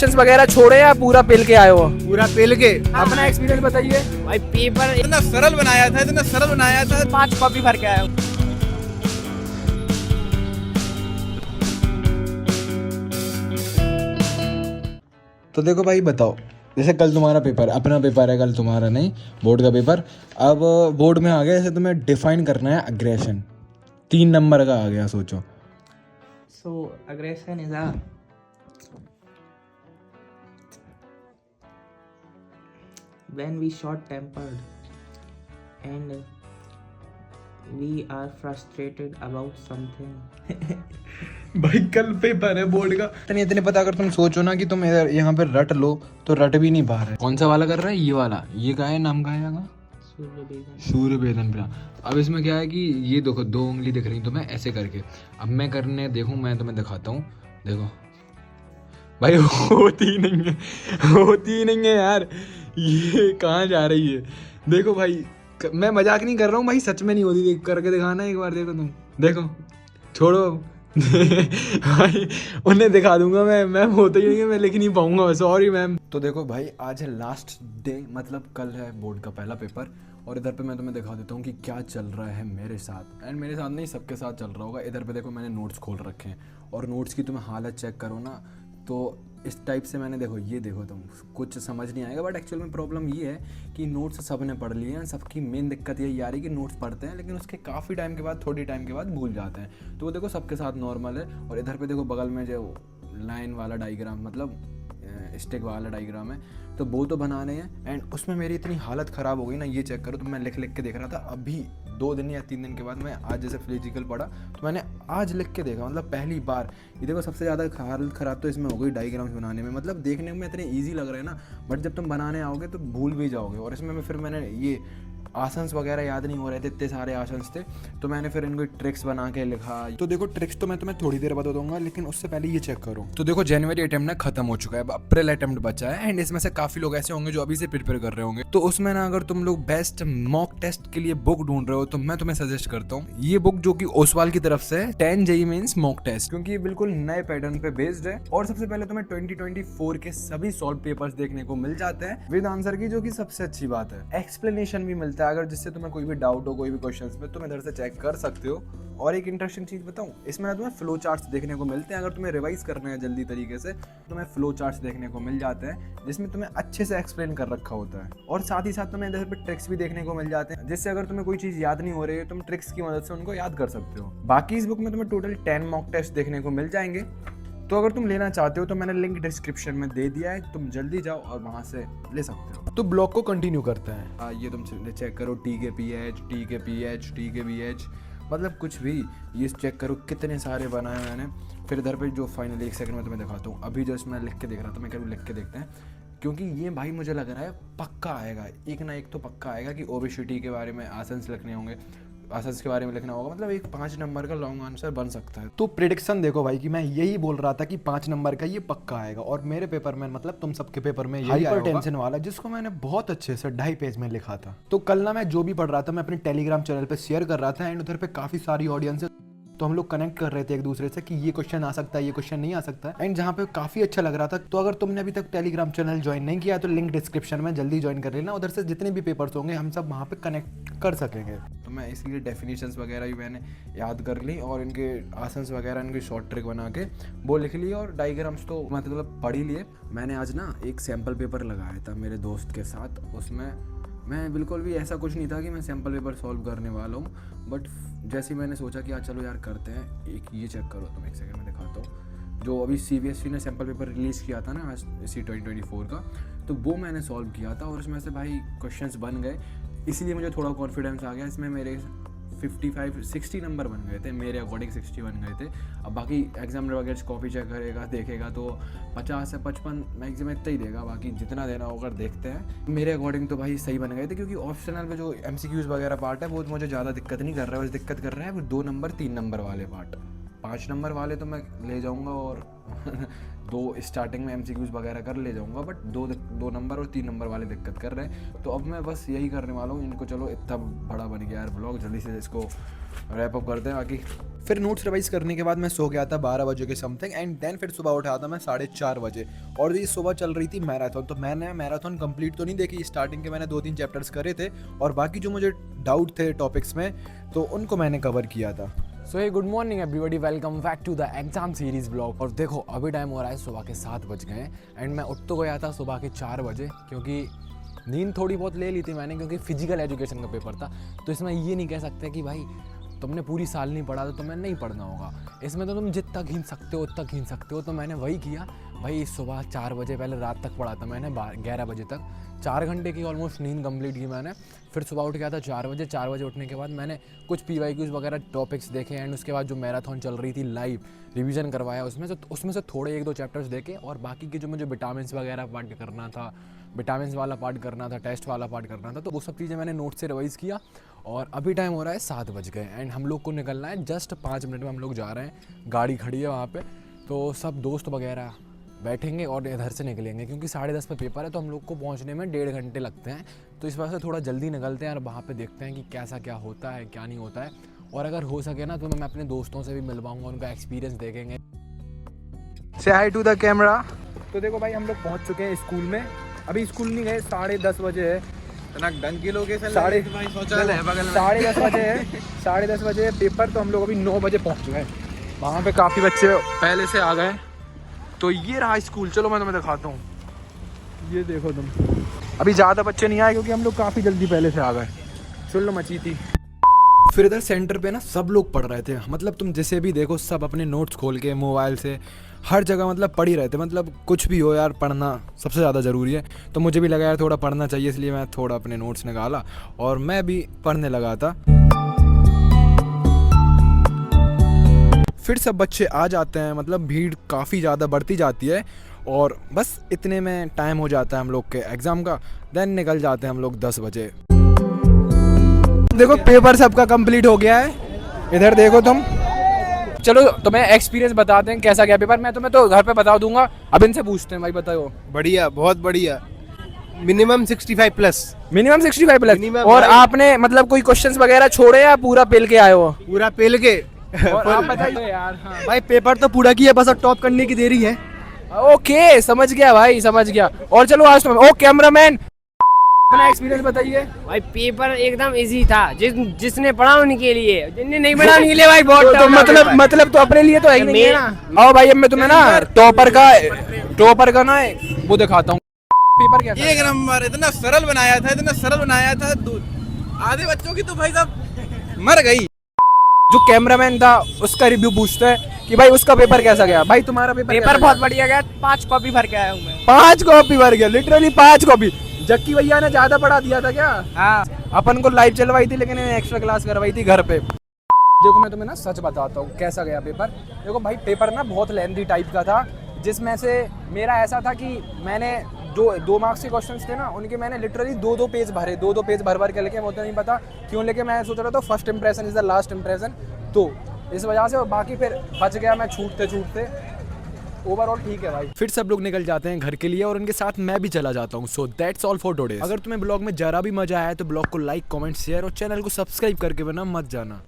Questions वगैरह छोड़े या पूरा पेल के आए हो? पूरा पेल के। अपना एक्सपीरियंस बताइए भाई पेपर इतना सरल बनाया था 5 कॉपी भर के आया हूँ। तो देखो भाई बताओ, जैसे कल तुम्हारा पेपर, अपना पेपर है कल, तुम्हारा नहीं, बोर्ड का पेपर। अब बोर्ड में आ गया, जैसे तुम्हें डिफाइन करना है अग्रेशन, 3 नंबर का आ गया, सोचो। So aggression is a when we short tempered and we are frustrated about something. भाई कल पेपर है बोर्ड का, इतने पता, अगर तुम सोचो ना कि तुम इधर यहाँ पे रट लो तो रट भी नहीं पा रहे। कौन सा वाला कर रहा है? ये वाला, ये का है नाम, का है यहाँ? सूर्य वेदन प्रा। अब इसमें क्या है कि ये देखो 2 उंगली दिख रही तुम्हें ऐसे करके। अब मैं करने देखूँ, मैं तुम्हें दिखाता हूँ, देखो भाई होती ही नहीं है यार, ये कहाँ जा रही है? देखो भाई, मैं मजाक नहीं कर रहा हूँ भाई, सच में नहीं होती। देख करके दिखाना एक बार, देखो तुम, देखो, छोड़ो भाई, उन्हें दिखा दूंगा मैं होता ही नहीं है, मैं लिख नहीं पाऊंगा, सॉरी मैम। तो देखो भाई, आज है लास्ट डे, मतलब कल है बोर्ड का पहला पेपर। और इधर पे मैं तुम्हें दिखा देता हूँ कि क्या चल रहा है मेरे साथ, एंड मेरे साथ नहीं, सबके साथ चल रहा होगा। इधर पे देखो मैंने नोट्स खोल रखे हैं, और नोट्स की तुम्हें हालत चेक करो ना, तो इस टाइप से मैंने, देखो ये देखो, तुम कुछ समझ नहीं आएगा, बट एक्चुअल में प्रॉब्लम ये है कि नोट्स सब ने पढ़ लिए हैं। सबकी मेन दिक्कत यही आ रही है कि नोट्स पढ़ते हैं लेकिन उसके काफ़ी टाइम के बाद, थोड़ी टाइम के बाद भूल जाते हैं। तो वो देखो सबके साथ नॉर्मल है। और इधर पे देखो बगल में जो लाइन वाला डायग्राम, मतलब स्टिक वाला डायग्राम है, तो वो तो बनाने हैं। एंड उसमें मेरी इतनी हालत ख़राब हो गई ना, ये चेक करो। तो मैं लिख के देख रहा था अभी 2 दिन या 3 दिन के बाद, मैं आज जैसे फिजिकल पढ़ा तो मैंने आज लिख के देखा, मतलब पहली बार। ये देखो सबसे ज़्यादा हालत ख़राब तो इसमें हो गई डायग्राम्स बनाने में। मतलब देखने में इतने ईजी लग रहे हैं ना, बट जब तुम बनाने आओगे तो भूल भी जाओगे। और इसमें फिर मैंने ये आसन्स वगैरह याद नहीं हो रहे थे, इतने सारे आसन्स थे, तो मैंने फिर इनको ट्रिक्स बना के लिखा। तो देखो ट्रिक्स तो मैं तुम्हें थोड़ी देर बता दूंगा, लेकिन उससे पहले ये चेक करो। तो देखो जनवरी अटेम्प्ट ना खत्म हो चुका है, अब अप्रैल अटेम्प्ट बचा है। एंड इसमें से काफी लोग ऐसे होंगे जो अभी से प्रिपेयर कर रहे होंगे। तो उसमें ना, अगर तुम लोग बेस्ट मॉक टेस्ट के लिए बुक ढूंढ रहे हो तो मैं तुम्हें सजेस्ट करता हूँ ये बुक, जो कि ओसवाल की तरफ से 10 JEE मेंस मॉक टेस्ट, क्योंकि ये बिल्कुल नए पैटर्न पे बेस्ड है। और सबसे पहले तुम्हें 2024 के सभी सॉल्व पेपर्स देखने को मिल जाते हैं विद आंसर की, जो कि सबसे अच्छी बात है। एक्सप्लेनेशन भी मिलता है, अगर जिससे तुम्हें कोई भी डाउट हो कोई भी क्वेश्चंस में, तुम इधर से चेक कर सकते हो। और एक इंटरेस्टिंग चीज बताऊं, इसमें ना तुम्हें फ्लो चार्ट्स देखने को मिलते हैं। अगर तुम्हें रिवाइज करना है जल्दी तरीके से, तुम्हें फ्लो चार्ट्स देखने को मिल जाते हैं, जिसमें तुम्हें अच्छे से एक्सप्लेन कर रखा होता है। और साथ ही साथ तुम्हें इधर पे ट्रिक्स भी देखने को मिल जाते हैं, जिससे अगर तुम्हें कोई चीज याद नहीं हो रही है, तुम ट्रिक्स की मदद से उनको याद कर सकते हो। बाकी इस बुक में तुम्हें टोटल 10 मॉक टेस्ट देखने को मिल जाएंगे। तो अगर तुम लेना चाहते हो तो मैंने लिंक डिस्क्रिप्शन में दे दिया है, तुम जल्दी जाओ और वहां से ले सकते हो। तो ब्लॉग को कंटिन्यू करते हैं। ये तुम चेक करो, TKPH, TKPH, TKBH, मतलब कुछ भी, ये चेक करो कितने सारे बनाए मैंने। फिर इधर पे जो फाइनल 1 सेकंड में तुम्हें दिखाता हूँ। अभी जस्ट मैं लिख के देख रहा था, मैं कह लिख के देखते हैं, क्योंकि ये भाई मुझे लग रहा है पक्का आएगा, एक ना एक तो पक्का आएगा कि ओबेसिटी के बारे में आसन्स लिखने होंगे, आसन्स के बारे में लिखना होगा, मतलब एक 5 नंबर का लॉन्ग आंसर बन सकता है। तो प्रेडिक्शन देखो भाई, कि मैं यही बोल रहा था कि 5 नंबर का ये पक्का आएगा। और मेरे पेपर में, मतलब तुम सबके पेपर में, यही हाइपरटेंशन वाला, जिसको मैंने बहुत अच्छे से 2.5 पेज में लिखा था। तो कल ना मैं जो भी पढ़ रहा था, मैं अपने टेलीग्राम चैनल पे शेयर कर रहा था, एंड उधर पे काफी सारी ऑडियंस है, तो हम लोग कनेक्ट कर रहे थे एक दूसरे से कि ये क्वेश्चन आ सकता है, ये क्वेश्चन नहीं आ सकता है। एंड जहाँ पे काफ़ी अच्छा लग रहा था। तो अगर तुमने अभी तक टेलीग्राम चैनल ज्वाइन नहीं किया तो लिंक डिस्क्रिप्शन में जल्दी ज्वाइन कर लेना, उधर से जितने भी पेपर्स होंगे हम सब वहाँ पे कनेक्ट कर सकेंगे। तो मैं इसलिए डेफिनेशंस वगैरह भी मैंने याद कर ली, और इनके आसन्स वगैरह इनकी शॉर्ट ट्रिक बना के वो लिख ली, और डायग्राम्स तो मतलब पढ़ ही लिए। मैंने आज ना एक सैम्पल पेपर लगाया था मेरे दोस्त के साथ, उसमें मैं बिल्कुल भी ऐसा कुछ नहीं था कि मैं सैम्पल पेपर सॉल्व करने वाला हूँ, बट जैसे ही मैंने सोचा कि चलो यार करते हैं, एक ये चेक करो तुम, 1 सेकंड में दिखाता हूँ। जो अभी CBSE ने सैम्पल पेपर रिलीज़ किया था ना आज, इसी 2024 का, तो वो मैंने सॉल्व किया था, और उसमें से भाई क्वेश्चंस बन गए, इसीलिए मुझे थोड़ा कॉन्फिडेंस आ गया। इसमें मेरे 55-60 नंबर बन गए थे, मेरे अकॉर्डिंग 60 बन गए थे। अब बाकी एग्जामिनर वगैरह कॉपी चेक करेगा, देखेगा, तो 50 से 55 मैक्सिमम इतना ही देगा, बाकी जितना देना होगा देखते हैं। मेरे अकॉर्डिंग तो भाई सही बन गए थे, क्योंकि ऑप्शनल में जो MCQs वगैरह पार्ट है वो मुझे ज़्यादा दिक्कत नहीं कर रहा है, बस दिक्कत कर रहा है वो 2 नंबर 3 नंबर वाले पार्ट 5 नंबर वाले तो मैं ले जाऊंगा और 2 स्टार्टिंग में MCQs वगैरह कर ले जाऊंगा, बट 2 नंबर और 3 नंबर वाले दिक्कत कर रहे हैं। तो अब मैं बस यही करने वाला हूँ इनको। चलो इतना बड़ा बन गया यार ब्लॉग, जल्दी से इसको रैप अप करते हैं। बाकी फिर नोट्स रिवाइज करने के बाद मैं सो गया था 12 बजे के समथिंग, एंड देन फिर सुबह उठा था मैं 4:30 बजे, और ये सुबह चल रही थी मैराथन। तो मैंने मैराथन कंप्लीट तो नहीं देखी, स्टार्टिंग के मैंने 2-3 चैप्टर्स करे थे, और बाकी जो मुझे डाउट थे टॉपिक्स में तो उनको मैंने कवर किया था। So hey good morning everybody, welcome back to the exam series blog. और देखो अभी टाइम हो रहा है सुबह के 7 बज गए, एंड मैं उठ तो गया था सुबह के 4 बजे, क्योंकि नींद थोड़ी बहुत ले ली थी मैंने, क्योंकि फिजिकल एजुकेशन का पेपर था। तो इसमें ये नहीं कह सकते कि भाई तुमने पूरी साल नहीं पढ़ा तो तुम्हें नहीं पढ़ना होगा, इसमें तो तुम जितना खींच सकते हो उतना खींच सकते हो। तो मैंने वही किया भाई, सुबह 4 बजे, पहले रात तक पढ़ा था मैंने 11 बजे तक, 4 घंटे की ऑलमोस्ट नींद कंप्लीट की मैंने। फिर सुबह उठ गया था 4 बजे, 4 बजे उठने के बाद मैंने कुछ PYQs वगैरह टॉपिक्स देखे, एंड उसके बाद जो मैराथन चल रही थी लाइव रिवीजन करवाया उसमें से थोड़े 1-2 चैप्टर्स देखे, और बाकी के जो मुझे विटामिन्स वगैरह पार्ट करना था, विटामिन्स वाला पार्ट करना था, टेस्ट वाला पार्ट करना था, तो वो सब चीज़ें मैंने नोट से रिवाइज़ किया। और अभी टाइम हो रहा है 7 बज गए, एंड हम लोग को निकलना है जस्ट 5 मिनट में। हम लोग जा रहे हैं, गाड़ी खड़ी है वहाँ पे, तो सब दोस्त वगैरह बैठेंगे और इधर से निकलेंगे, क्योंकि 10:30 पे पेपर है, तो हम लोग को पहुँचने में 1.5 घंटे लगते हैं। तो इस वजह से थोड़ा जल्दी निकलते हैं और वहाँ पे देखते हैं कि कैसा क्या होता है क्या नहीं होता है, और अगर हो सके ना तो मैं अपने दोस्तों से भी मिलवाऊँगा, उनका एक्सपीरियंस देखेंगे। से हाई टू द कैमरा। तो देखो भाई हम लोग पहुँच चुके हैं स्कूल में, अभी स्कूल नहीं गए, 10:30 बजे है, ढंग की लोकेशन साढ़े भाई शौचालय है बगल में। 10:30 बजे है, 10:30 बजे है पेपर, तो हम लोग अभी 9 बजे पहुँच चुके हैं। वहाँ पे काफ़ी बच्चे पहले से आ गए। तो ये रहा स्कूल, चलो मैं तुम्हें दिखाता हूँ, ये देखो तुम। अभी ज़्यादा बच्चे नहीं आए क्योंकि हम लोग काफ़ी जल्दी पहले से आ गए, चलो मची थी। फिर इधर सेंटर पे ना सब लोग पढ़ रहे थे, मतलब तुम जिसे भी देखो सब अपने नोट्स खोल के मोबाइल से हर जगह मतलब पढ़ ही रहे थे। मतलब कुछ भी हो यार, पढ़ना सबसे ज़्यादा ज़रूरी है। तो मुझे भी लगा यार थोड़ा पढ़ना चाहिए, इसलिए मैं थोड़ा अपने नोट्स निकाला और मैं भी पढ़ने लगा था। फिर सब बच्चे आ जाते हैं, मतलब भीड़ काफ़ी ज़्यादा बढ़ती जाती है, और बस इतने में टाइम हो जाता है हम लोग के एग्ज़ाम का। देन निकल जाते हैं हम लोग 10 बजे। देखो पेपर सबका कंप्लीट हो गया है, इधर देखो तुम। चलो तुम्हें एक्सपीरियंस बताते हैं कैसा गया पेपर। मैं तुम्हें तो घर पे बता दूंगा, अब इनसे पूछते हैं। भाई बताओ। बढ़िया, बहुत बढ़िया, minimum 65 plus. Minimum 65 plus. Minimum और भाई। आपने मतलब कोई क्वेश्चंस वगैरह छोड़े या पूरा पेल के आए हो? पूरा पेल के। और आप बताइए यार। हाँ। भाई पेपर तो पूरा किया, बस अब टॉप करने की देरी है। ओके समझ गया भाई, समझ गया। और चलो आज तुम कैमरामैन अपना एक्सपीरियंस बताइए। भाई पेपर एकदम इजी था, जिसने पढ़ा उनके लिए, जिसने नहीं पढ़ा उनके लिए भाई बहुत तो tough था। मतलब तो अपने लिए तो है ही नहीं है ना। आओ भाई अब मैं तुम्हें ना टॉपर का ना वो दिखाता हूँ पेपर कैसा है। एक नंबर, इतना सरल बनाया था, आधे बच्चों की तो भाई साहब मर गई। जो कैमरामैन था उसका रिव्यू पूछते हैं कि भाई उसका पेपर कैसा गया। भाई तुम्हारा पेपर पेपर बहुत बढ़िया गया, 5 कॉपी भर के आया हूँ मैं। 5 कॉपी भर गया, लिटरली 5 कॉपी। जक्की भैया ने ज्यादा पढ़ा दिया था क्या? हाँ अपन को लाइव चलवाई थी, लेकिन एक्स्ट्रा क्लास करवाई थी घर पे। देखो मैं तुम्हें ना सच बताता हूँ कैसा गया पेपर। देखो भाई पेपर ना बहुत लेंथी टाइप का था, जिसमें से मेरा ऐसा था कि मैंने जो 2 मार्क्स के क्वेश्चंस थे ना, उनके मैंने लिटरली 2-2 पेज भरे, 2-2 पेज भर के लेके, मुझे नहीं पता क्यों लेके। मैं सोच रहा था first impression is the last impression, तो इस वजह से। और बाकी फिर बच गया मैं छूटते। ओवरऑल ठीक है भाई। फिर सब लोग निकल जाते हैं घर के लिए, और उनके साथ मैं भी चला जाता हूँ। So that's all for today. अगर तुम्हें ब्लॉग में जरा भी मजा आया तो ब्लॉग को लाइक, कमेंट, शेयर और चैनल को सब्सक्राइब करके बिना मत जाना।